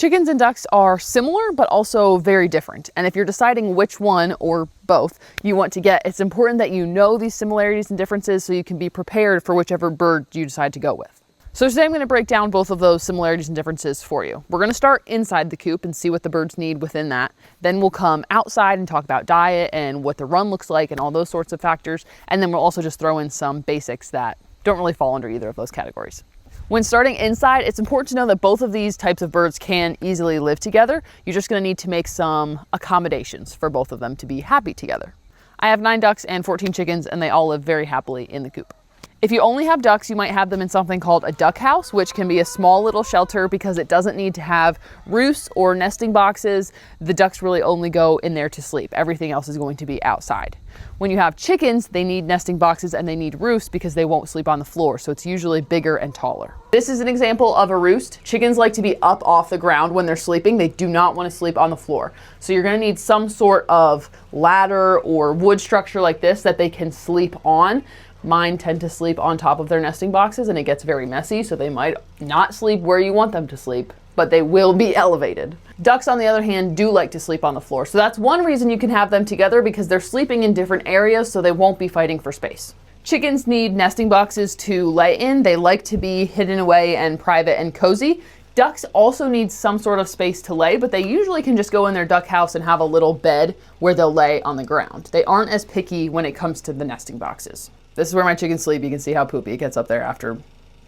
Chickens and ducks are similar, but also very different. And if you're deciding which one or both you want to get, it's important that you know these similarities and differences so you can be prepared for whichever bird you decide to go with. So today I'm going to break down both of those similarities and differences for you. We're going to start inside the coop and see what the birds need within that. Then we'll come outside and talk about diet and what the run looks like and all those sorts of factors. And then we'll also just throw in some basics that don't really fall under either of those categories. When starting inside, it's important to know that both of these types of birds can easily live together. You're just going to need to make some accommodations for both of them to be happy together. I have 9 ducks and 14 chickens, and they all live very happily in the coop. If you only have ducks, you might have them in something called a duck house, which can be a small little shelter because it doesn't need to have roosts or nesting boxes. The ducks really only go in there to sleep. Everything else is going to be outside. When you have chickens, they need nesting boxes and they need roosts because they won't sleep on the floor, so it's usually bigger and taller. This is an example of a roost. Chickens like to be up off the ground when they're sleeping. They do not want to sleep on the floor. So you're going to need some sort of ladder or wood structure like this that they can sleep on. Mine tend to sleep on top of their nesting boxes and it gets very messy, so they might not sleep where you want them to sleep, but they will be elevated. Ducks, on the other hand, do like to sleep on the floor. So that's one reason you can have them together, because they're sleeping in different areas so they won't be fighting for space. Chickens need nesting boxes to lay in. They like to be hidden away and private and cozy. Ducks also need some sort of space to lay, but they usually can just go in their duck house and have a little bed where they'll lay on the ground. They aren't as picky when it comes to the nesting boxes. This is where my chickens sleep. You can see how poopy it gets up there after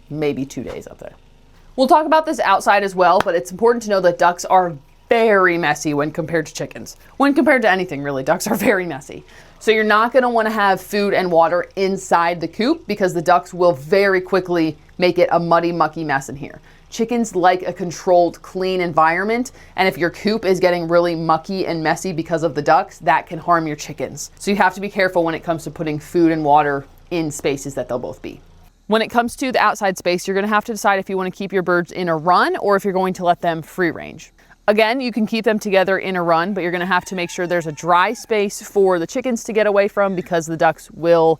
maybe 2 days up there. We'll talk about this outside as well, but it's important to know that ducks are very messy when compared to chickens. When compared to anything, really, ducks are very messy. So you're not going to want to have food and water inside the coop because the ducks will very quickly make it a muddy, mucky mess in here. Chickens like a controlled, clean environment, and if your coop is getting really mucky and messy because of the ducks, that can harm your chickens. So you have to be careful when it comes to putting food and water in spaces that they'll both be. When it comes to the outside space, you're going to have to decide if you want to keep your birds in a run or if you're going to let them free range. Again, you can keep them together in a run, but you're going to have to make sure there's a dry space for the chickens to get away from because the ducks will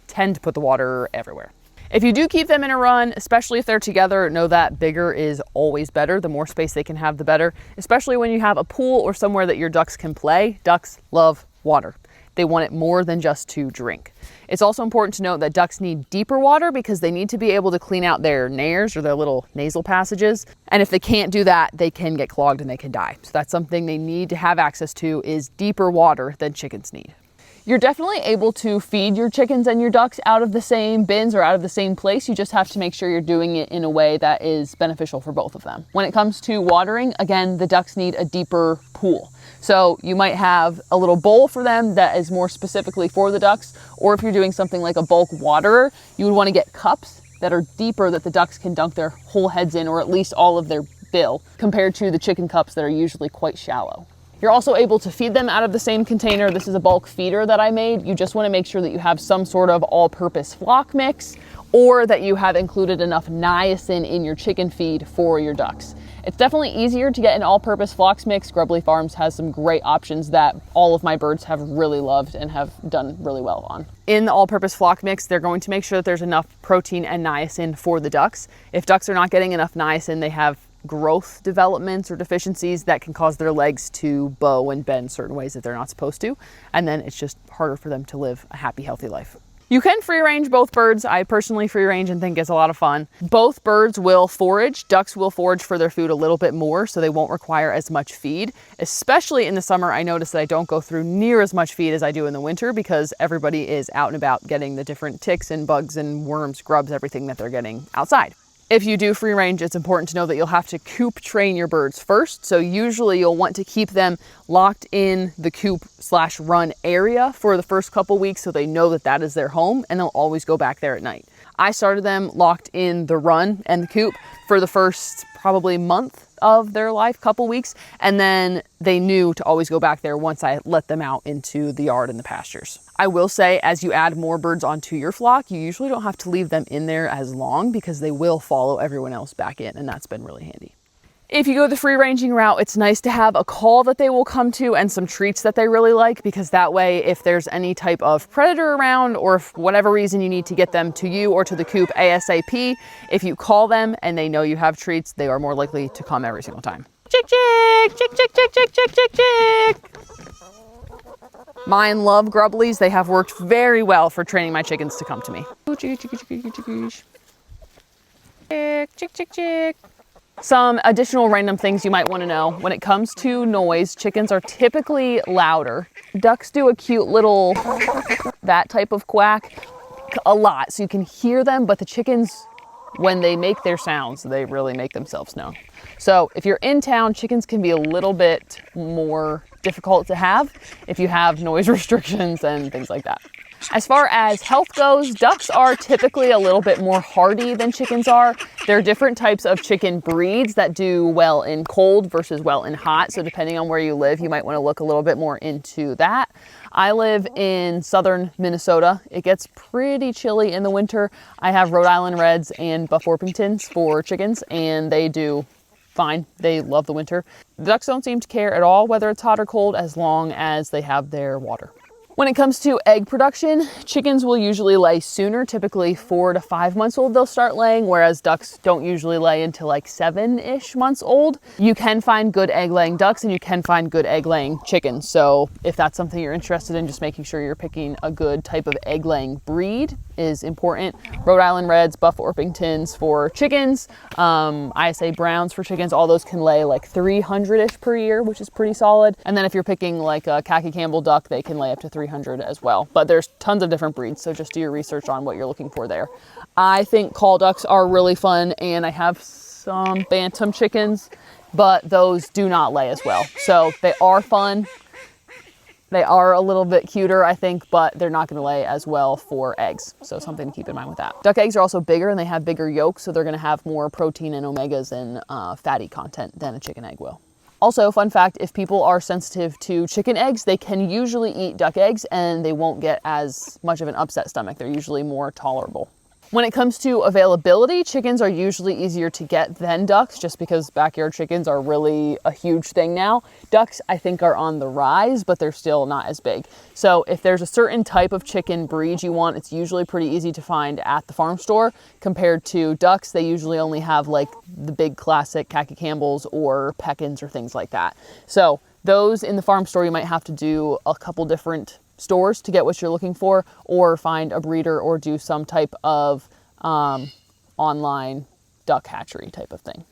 tend to put the water everywhere. If you do keep them in a run, especially if they're together, know that bigger is always better. The more space they can have, the better, especially when you have a pool or somewhere that your ducks can play. Ducks love water. They want it more than just to drink. It's also important to note that ducks need deeper water because they need to be able to clean out their nares or their little nasal passages. And if they can't do that, they can get clogged and they can die. So that's something they need to have access to, is deeper water than chickens need. You're definitely able to feed your chickens and your ducks out of the same bins or out of the same place. You just have to make sure you're doing it in a way that is beneficial for both of them. When it comes to watering, again, the ducks need a deeper pool. So you might have a little bowl for them that is more specifically for the ducks, or if you're doing something like a bulk waterer, you would want to get cups that are deeper that the ducks can dunk their whole heads in, or at least all of their bill, compared to the chicken cups that are usually quite shallow. You're also able to feed them out of the same container. This is a bulk feeder that I made. You just want to make sure that you have some sort of all-purpose flock mix, or that you have included enough niacin in your chicken feed for your ducks. It's definitely easier to get an all-purpose flocks mix. Grubbly Farms has some great options that all of my birds have really loved and have done really well on. In the all-purpose flock mix, they're going to make sure that there's enough protein and niacin for the ducks. If ducks are not getting enough niacin, they have growth developments or deficiencies that can cause their legs to bow and bend certain ways that they're not supposed to. And then it's just harder for them to live a happy, healthy life. You can free range both birds. I personally free range and think it's a lot of fun. Both birds will forage. Ducks will forage for their food a little bit more, so they won't require as much feed. Especially in the summer, I notice that I don't go through near as much feed as I do in the winter because everybody is out and about getting the different ticks and bugs and worms, grubs, everything that they're getting outside. If you do free range, it's important to know that you'll have to coop train your birds first. So usually you'll want to keep them locked in the coop/run area for the first couple weeks so they know that that is their home and they'll always go back there at night. I started them locked in the run and the coop for the first probably month of their life, couple weeks, and then they knew to always go back there once I let them out into the yard and the pastures. I will say, as you add more birds onto your flock, you usually don't have to leave them in there as long because they will follow everyone else back in, and that's been really handy. If you go the free ranging route, it's nice to have a call that they will come to and some treats that they really like, because that way, if there's any type of predator around or for whatever reason you need to get them to you or to the coop ASAP, if you call them and they know you have treats, they are more likely to come every single time. Chick! chick, chick, chick, chick, chick, chick, chick, chick. Mine love grubblies. They have worked very well for training my chickens to come to me. Chick, chick, chick, chick. Some additional random things you might want to know. When it comes to noise, chickens are typically louder. Ducks do a cute little, that type of quack a lot, so you can hear them, but the chickens, when they make their sounds, they really make themselves known. So if you're in town, chickens can be a little bit more difficult to have if you have noise restrictions and things like that. As far as health goes, ducks are typically a little bit more hardy than chickens are. There are different types of chicken breeds that do well in cold versus well in hot. So depending on where you live, you might want to look a little bit more into that. I live in southern Minnesota. It gets pretty chilly in the winter. I have Rhode Island Reds and Buff Orpingtons for chickens, and they do fine. They love the winter. The ducks don't seem to care at all whether it's hot or cold as long as they have their water. When it comes to egg production, chickens will usually lay sooner, typically 4 to 5 months old they'll start laying, whereas ducks don't usually lay until like 7-ish months old. You can find good egg laying ducks and you can find good egg laying chickens. So if that's something you're interested in, just making sure you're picking a good type of egg laying breed is important. Rhode Island Reds, Buff Orpingtons for chickens, ISA Browns for chickens, all those can lay like 300-ish per year, which is pretty solid. And then if you're picking like a khaki Campbell duck, they can lay up to 300 as well. But there's tons of different breeds, so just do your research on what you're looking for there. I think call ducks are really fun, and I have some bantam chickens, but those do not lay as well. So they are fun. They are a little bit cuter, I think, but they're not going to lay as well for eggs. So something to keep in mind with that. Duck eggs are also bigger and they have bigger yolks, so they're going to have more protein and omegas and fatty content than a chicken egg will. Also, fun fact, if people are sensitive to chicken eggs, they can usually eat duck eggs and they won't get as much of an upset stomach. They're usually more tolerable. When it comes to availability, chickens are usually easier to get than ducks just because backyard chickens are really a huge thing now. Ducks, I think, are on the rise, but they're still not as big. So if there's a certain type of chicken breed you want, it's usually pretty easy to find at the farm store. Compared to ducks, they usually only have like the big classic khaki Campbells or Peckins or things like that. So those in the farm store, you might have to do a couple different stores to get what you're looking for, or find a breeder or do some type of online duck hatchery type of thing.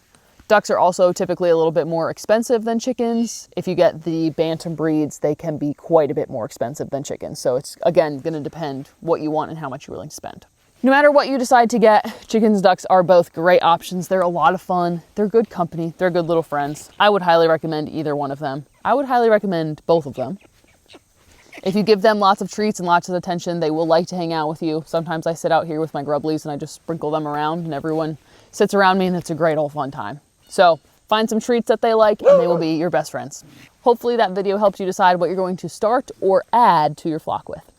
Ducks are also typically a little bit more expensive than chickens. If you get the bantam breeds, they can be quite a bit more expensive than chickens. So it's, again, going to depend what you want and how much you're willing to spend. No matter what you decide to get, chickens and ducks are both great options. They're a lot of fun. They're good company. They're good little friends. I would highly recommend either one of them. I would highly recommend both of them. If you give them lots of treats and lots of attention, they will like to hang out with you. Sometimes I sit out here with my grubblies and I just sprinkle them around and everyone sits around me and it's a great old fun time. So find some treats that they like and they will be your best friends. Hopefully that video helps you decide what you're going to start or add to your flock with.